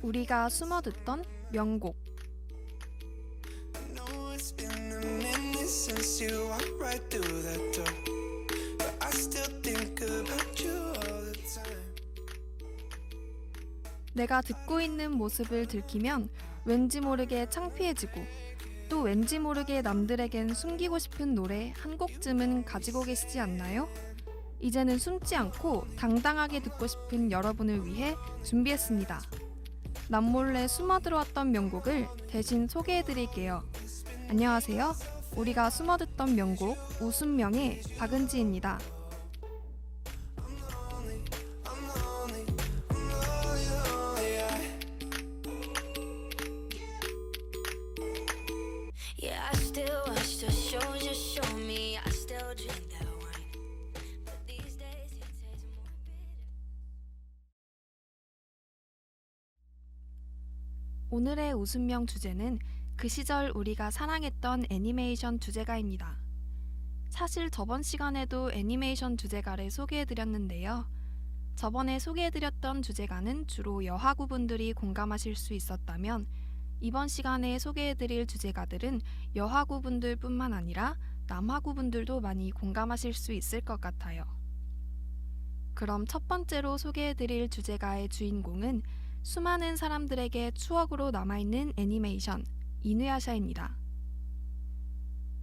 우리가 숨어 듣던 명곡. know it's been a minute since you walked right through that door, but I still think about you all the time. 내가 듣고 있는 모습을 들키면 왠지 모르게 창피해지고, 또 왠지 모르게 남들에겐 숨기고 싶은 노래 한 곡쯤은 가지고 계시지 않나요? 이제는 숨지 않고 당당하게 듣고 싶은 여러분을 위해 준비했습니다. 남몰래 숨어 들어왔던 명곡을 대신 소개해드릴게요. 안녕하세요. 우리가 숨어 듣던 명곡 웃음명의 박은지입니다. Yeah, I still watch the shows you show me. I still drink that wine. But these days it tastes more bitter. 오늘의 웃음명 주제는 그 시절 우리가 사랑했던 애니메이션 주제가입니다. 사실 저번 시간에도 애니메이션 주제가를 소개해드렸는데요. 저번에 소개해드렸던 주제가는 주로 여하구분들이 공감하실 수 있었다면, 이번 시간에 소개해드릴 주제가들은 여하구분들 뿐만 아니라 남하구분들도 많이 공감하실 수 있을 것 같아요. 그럼 첫 번째로 소개해드릴 주제가의 주인공은 수많은 사람들에게 추억으로 남아있는 애니메이션 이누야샤입니다.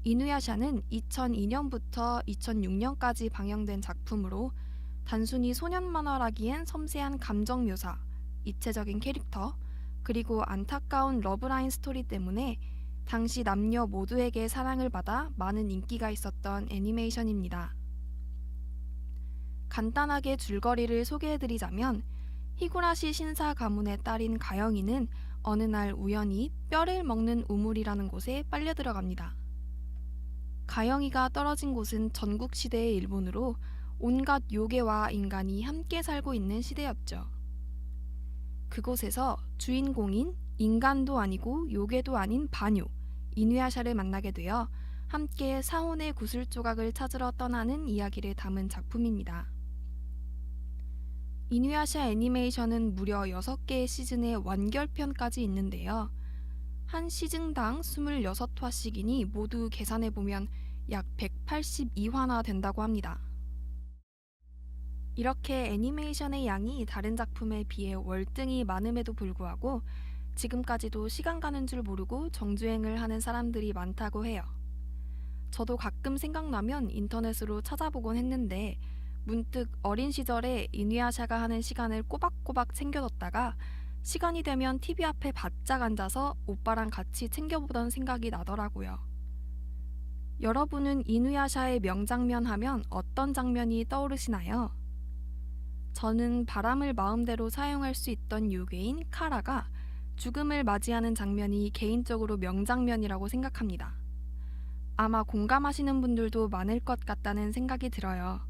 이누야샤는 2002년부터 2006년까지 방영된 작품으로 단순히 소년 만화라기엔 섬세한 감정 묘사, 입체적인 캐릭터, 그리고 안타까운 러브라인 스토리 때문에 당시 남녀 모두에게 사랑을 받아 많은 인기가 있었던 애니메이션입니다. 간단하게 줄거리를 소개해드리자면, 히구라시 신사 가문의 딸인 가영이는 어느 날 우연히 뼈를 먹는 우물이라는 곳에 빨려 들어갑니다. 가영이가 떨어진 곳은 전국시대의 일본으로 온갖 요괴와 인간이 함께 살고 있는 시대였죠. 그곳에서 주인공인 인간도 아니고 요괴도 아닌 반요, 이누야샤를 만나게 되어 함께 사혼의 구슬 조각을 찾으러 떠나는 이야기를 담은 작품입니다. 이누야샤 애니메이션은 무려 6개의 시즌의 완결편까지 있는데요. 한 시즌당 26화씩이니 모두 계산해보면 약 182화나 된다고 합니다. 이렇게 애니메이션의 양이 다른 작품에 비해 월등히 많음에도 불구하고 지금까지도 시간 가는 줄 모르고 정주행을 하는 사람들이 많다고 해요. 저도 가끔 생각나면 인터넷으로 찾아보곤 했는데, 문득 어린 시절에 이누야샤가 하는 시간을 꼬박꼬박 챙겨뒀다가 시간이 되면 TV 앞에 바짝 앉아서 오빠랑 같이 챙겨보던 생각이 나더라고요. 여러분은 이누야샤의 명장면 하면 어떤 장면이 떠오르시나요? 저는 바람을 마음대로 사용할 수 있던 요괴인 카라가 죽음을 맞이하는 장면이 개인적으로 명장면이라고 생각합니다. 아마 공감하시는 분들도 많을 것 같다는 생각이 들어요.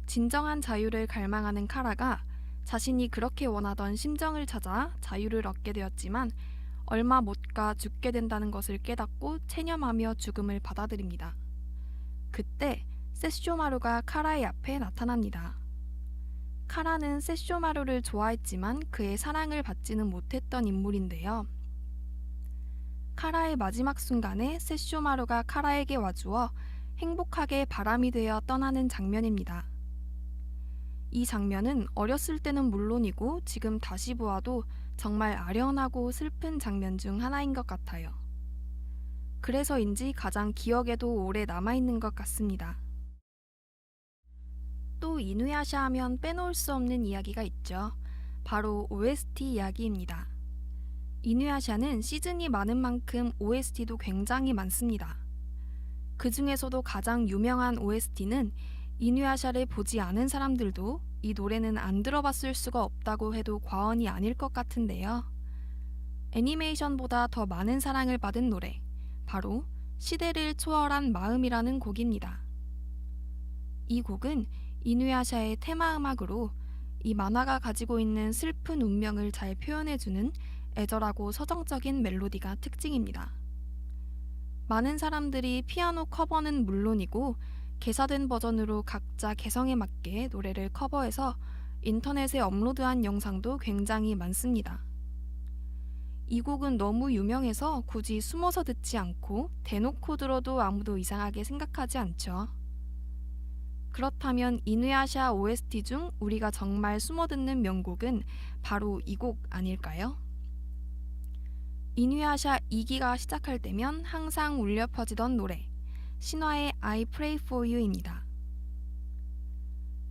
진정한 자유를 갈망하는 카라가 자신이 그렇게 원하던 심정을 찾아 자유를 얻게 되었지만 얼마 못 가 죽게 된다는 것을 깨닫고 체념하며 죽음을 받아들입니다. 그때 세쇼마루가 카라의 앞에 나타납니다. 카라는 세쇼마루를 좋아했지만 그의 사랑을 받지는 못했던 인물인데요. 카라의 마지막 순간에 세쇼마루가 카라에게 와주어 행복하게 바람이 되어 떠나는 장면입니다. 이 장면은 어렸을 때는 물론이고 지금 다시 보아도 정말 아련하고 슬픈 장면 중 하나인 것 같아요. 그래서인지 가장 기억에도 오래 남아있는 것 같습니다. 또 이누야샤 하면 빼놓을 수 없는 이야기가 있죠. 바로 OST 이야기입니다. 이누야샤는 시즌이 많은 만큼 OST도 굉장히 많습니다. 그 중에서도 가장 유명한 OST는 이누야샤를 보지 않은 사람들도 이 노래는 안 들어봤을 수가 없다고 해도 과언이 아닐 것 같은데요. 애니메이션보다 더 많은 사랑을 받은 노래, 바로 시대를 초월한 마음이라는 곡입니다. 이 곡은 이누야샤의 테마 음악으로 이 만화가 가지고 있는 슬픈 운명을 잘 표현해주는 애절하고 서정적인 멜로디가 특징입니다. 많은 사람들이 피아노 커버는 물론이고 개사된 버전으로 각자 개성에 맞게 노래를 커버해서 인터넷에 업로드한 영상도 굉장히 많습니다. 이 곡은 너무 유명해서 굳이 숨어서 듣지 않고 대놓고 들어도 아무도 이상하게 생각하지 않죠. 그렇다면 이누야샤 OST 중 우리가 정말 숨어 듣는 명곡은 바로 이 곡 아닐까요? 이누야샤 2기가 시작할 때면 항상 울려 퍼지던 노래, 신화의 I Pray For You입니다.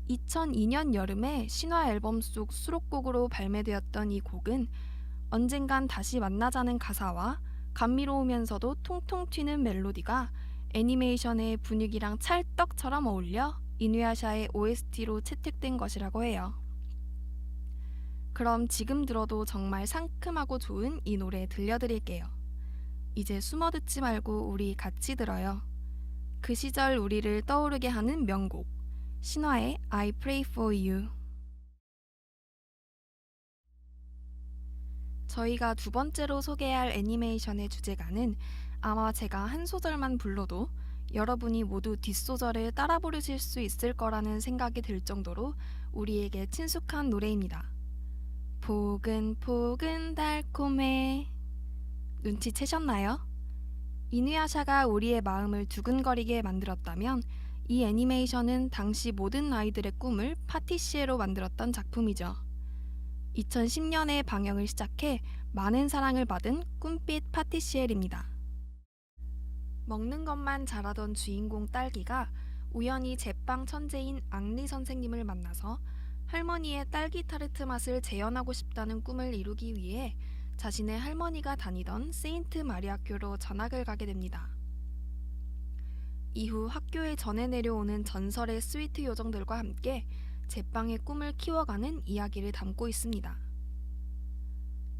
2002년 여름에 신화 앨범 속 수록곡으로 발매되었던 이 곡은 언젠간 다시 만나자는 가사와 감미로우면서도 통통 튀는 멜로디가 애니메이션의 분위기랑 찰떡처럼 어울려 이누야샤의 OST로 채택된 것이라고 해요. 그럼 지금 들어도 정말 상큼하고 좋은 이 노래 들려드릴게요. 이제 숨어 듣지 말고 우리 같이 들어요. 그 시절 우리를 떠오르게 하는 명곡, 신화의 I Pray For You. 저희가 두 번째로 소개할 애니메이션의 주제가는 아마 제가 한 소절만 불러도 여러분이 모두 뒷소절을 따라 부르실 수 있을 거라는 생각이 들 정도로 우리에게 친숙한 노래입니다. 포근포근 달콤해. 눈치채셨나요? 이누야샤가 우리의 마음을 두근거리게 만들었다면 이 애니메이션은 당시 모든 아이들의 꿈을 파티시에로 만들었던 작품이죠. 2010년에 방영을 시작해 많은 사랑을 받은 꿈빛 파티시엘입니다. 먹는 것만 잘하던 주인공 딸기가 우연히 제빵 천재인 앙리 선생님을 만나서 할머니의 딸기 타르트 맛을 재현하고 싶다는 꿈을 이루기 위해 자신의 할머니가 다니던 세인트 마리 학교로 전학을 가게 됩니다. 이후 학교에 전해 내려오는 전설의 스위트 요정들과 함께 제빵의 꿈을 키워가는 이야기를 담고 있습니다.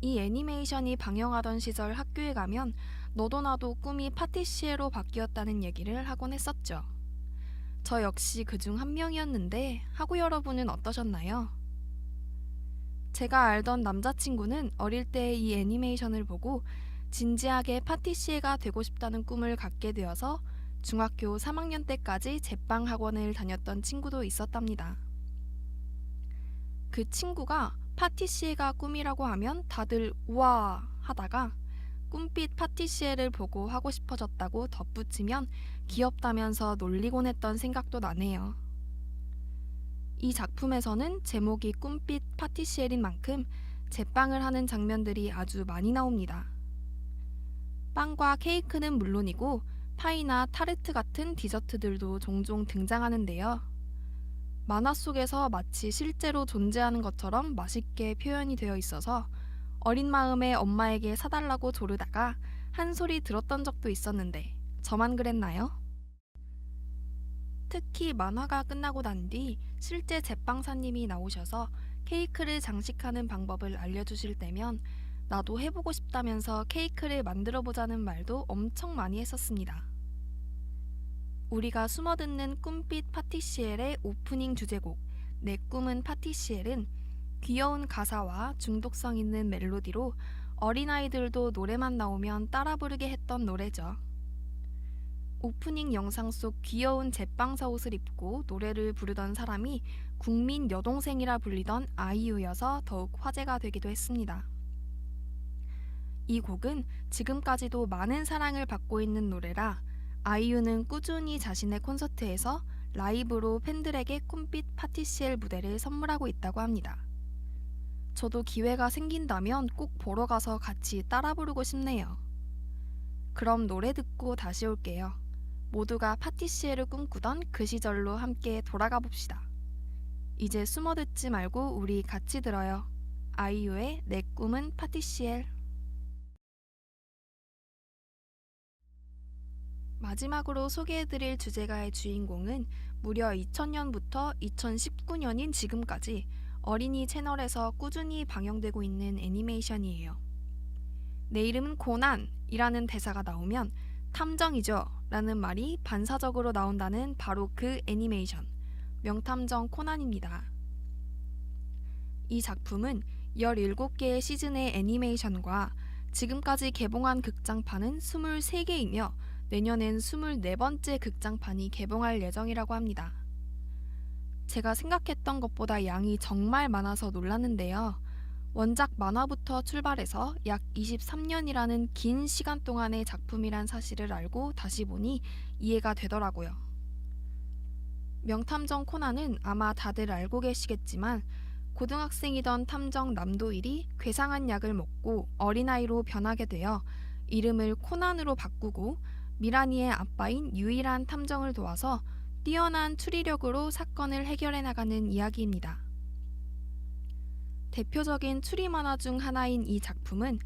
이 애니메이션이 방영하던 시절 학교에 가면 너도 나도 꿈이 파티시에로 바뀌었다는 얘기를 하곤 했었죠. 저 역시 그중 한 명이었는데 하고 여러분은 어떠셨나요? 제가 알던 남자친구는 어릴 때 이 애니메이션을 보고 진지하게 파티시에가 되고 싶다는 꿈을 갖게 되어서 중학교 3학년 때까지 제빵 학원을 다녔던 친구도 있었답니다. 그 친구가 파티시에가 꿈이라고 하면 다들 우와 하다가 꿈빛 파티시에를 보고 하고 싶어졌다고 덧붙이면 귀엽다면서 놀리곤 했던 생각도 나네요. 이 작품에서는 제목이 꿈빛 파티시엘인 만큼 제빵을 하는 장면들이 아주 많이 나옵니다. 빵과 케이크는 물론이고 파이나 타르트 같은 디저트들도 종종 등장하는데요. 만화 속에서 마치 실제로 존재하는 것처럼 맛있게 표현이 되어 있어서 어린 마음에 엄마에게 사달라고 조르다가 한 소리 들었던 적도 있었는데 저만 그랬나요? 특히 만화가 끝나고 난 뒤 실제 제빵사님이 나오셔서 케이크를 장식하는 방법을 알려주실 때면 나도 해보고 싶다면서 케이크를 만들어보자는 말도 엄청 많이 했었습니다. 우리가 숨어듣는 꿈빛 파티시엘의 오프닝 주제곡 내 꿈은 파티시엘은 귀여운 가사와 중독성 있는 멜로디로 어린아이들도 노래만 나오면 따라 부르게 했던 노래죠. 오프닝 영상 속 귀여운 제빵사 옷을 입고 노래를 부르던 사람이 국민 여동생이라 불리던 아이유여서 더욱 화제가 되기도 했습니다. 이 곡은 지금까지도 많은 사랑을 받고 있는 노래라 아이유는 꾸준히 자신의 콘서트에서 라이브로 팬들에게 꿈빛 파티시엘 무대를 선물하고 있다고 합니다. 저도 기회가 생긴다면 꼭 보러 가서 같이 따라 부르고 싶네요. 그럼 노래 듣고 다시 올게요. 모두가 파티시엘을 꿈꾸던 그 시절로 함께 돌아가 봅시다. 이제 숨어 듣지 말고 우리 같이 들어요. 아이유의 내 꿈은 파티시엘. 마지막으로 소개해드릴 주제가의 주인공은 무려 2000년부터 2019년인 지금까지 어린이 채널에서 꾸준히 방영되고 있는 애니메이션이에요. 내 이름은 고난이라는 대사가 나오면 탐정이죠 라는 말이 반사적으로 나온다는 바로 그 애니메이션 명탐정 코난입니다. 이 작품은 17개의 시즌의 애니메이션과 지금까지 개봉한 극장판은 23개이며 내년엔 24번째 극장판이 개봉할 예정이라고 합니다. 제가 생각했던 것보다 양이 정말 많아서 놀랐는데요. 원작 만화부터 출발해서 약 23년이라는 긴 시간 동안의 작품이란 사실을 알고 다시 보니 이해가 되더라고요. 명탐정 코난은 아마 다들 알고 계시겠지만 고등학생이던 탐정 남도일이 괴상한 약을 먹고 어린아이로 변하게 되어 이름을 코난으로 바꾸고 미라니의 아빠인 유일한 탐정을 도와서 뛰어난 추리력으로 사건을 해결해 나가는 이야기입니다. 대표적인 추리 만화 중 하나인 이 작품은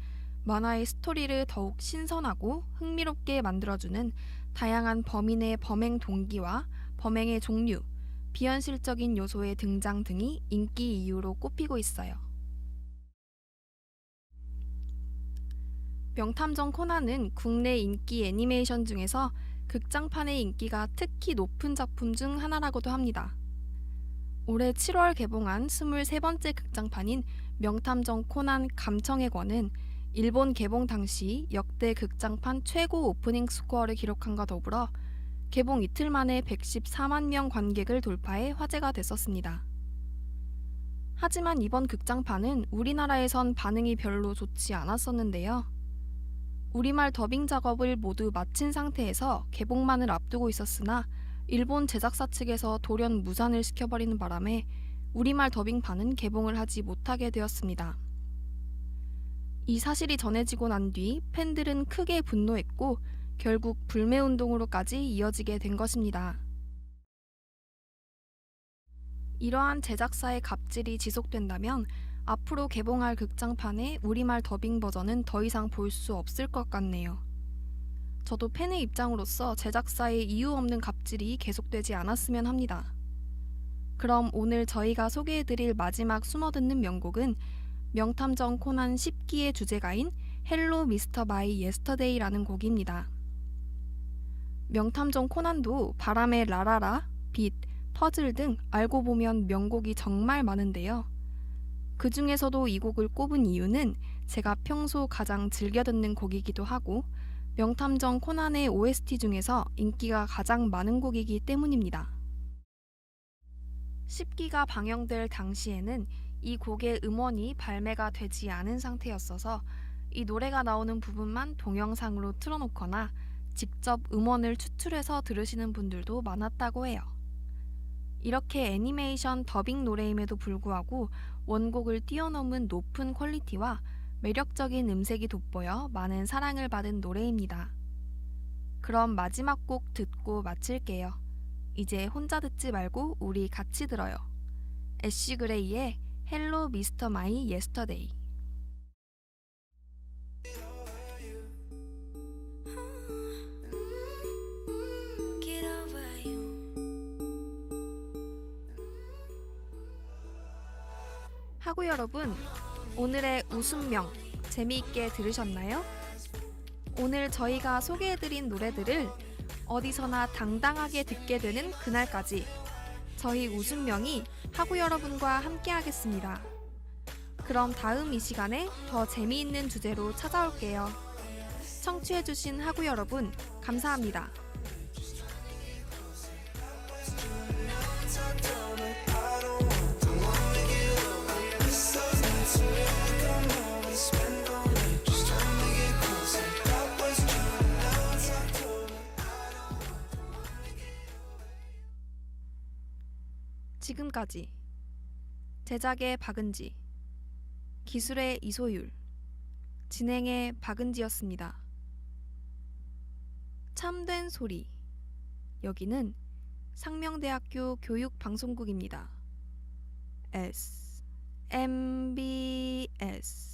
만화의 스토리를 더욱 신선하고 흥미롭게 만들어주는 다양한 범인의 범행 동기와 범행의 종류, 비현실적인 요소의 등장 등이 인기 이유로 꼽히고 있어요. 명탐정 코난은 국내 인기 애니메이션 중에서 극장판의 인기가 특히 높은 작품 중 하나라고도 합니다. 올해 7월 개봉한 23번째 극장판인 명탐정 코난 감청의 권은 일본 개봉 당시 역대 극장판 최고 오프닝 스코어를 기록한과 더불어 개봉 이틀 만에 114만 명 관객을 돌파해 화제가 됐었습니다. 하지만 이번 극장판은 우리나라에선 반응이 별로 좋지 않았었는데요. 우리말 더빙 작업을 모두 마친 상태에서 개봉만을 앞두고 있었으나 일본 제작사 측에서 돌연 무산을 시켜버리는 바람에 우리말 더빙판은 개봉을 하지 못하게 되었습니다. 이 사실이 전해지고 난 뒤 팬들은 크게 분노했고 결국 불매운동으로까지 이어지게 된 것입니다. 이러한 제작사의 갑질이 지속된다면 앞으로 개봉할 극장판의 우리말 더빙 버전은 더 이상 볼 수 없을 것 같네요. 저도 팬의 입장으로서 제작사의 이유 없는 갑질이 계속되지 않았으면 합니다. 그럼 오늘 저희가 소개해드릴 마지막 숨어듣는 명곡은 명탐정 코난 10기의 주제가인 헬로 미스터 마이 예스터데이라는 곡입니다. 명탐정 코난도 바람의 라라라, 빛, 퍼즐 등 알고 보면 명곡이 정말 많은데요. 그 중에서도 이 곡을 꼽은 이유는 제가 평소 가장 즐겨 듣는 곡이기도 하고 명탐정 코난의 OST 중에서 인기가 가장 많은 곡이기 때문입니다. 10기가 방영될 당시에는 이 곡의 음원이 발매가 되지 않은 상태였어서 이 노래가 나오는 부분만 동영상으로 틀어놓거나 직접 음원을 추출해서 들으시는 분들도 많았다고 해요. 이렇게 애니메이션 더빙 노래임에도 불구하고 원곡을 뛰어넘은 높은 퀄리티와 매력적인 음색이 돋보여 많은 사랑을 받은 노래입니다. 그럼 마지막 곡 듣고 마칠게요. 이제 혼자 듣지 말고 우리 같이 들어요. 애쉬 그레이의 헬로 미스터 마이 예스터데이. Get over you. 하구 여러분, 오늘의 웃음명 재미있게 들으셨나요? 오늘 저희가 소개해드린 노래들을 어디서나 당당하게 듣게 되는 그날까지 저희 웃음명이 하구 여러분과 함께 하겠습니다. 그럼 다음 이 시간에 더 재미있는 주제로 찾아올게요. 청취해주신 하구 여러분, 감사합니다. 지금까지 제작의 박은지, 기술의 이소율, 진행의 박은지였습니다. 참된 소리, 여기는 상명대학교 교육방송국입니다. MBS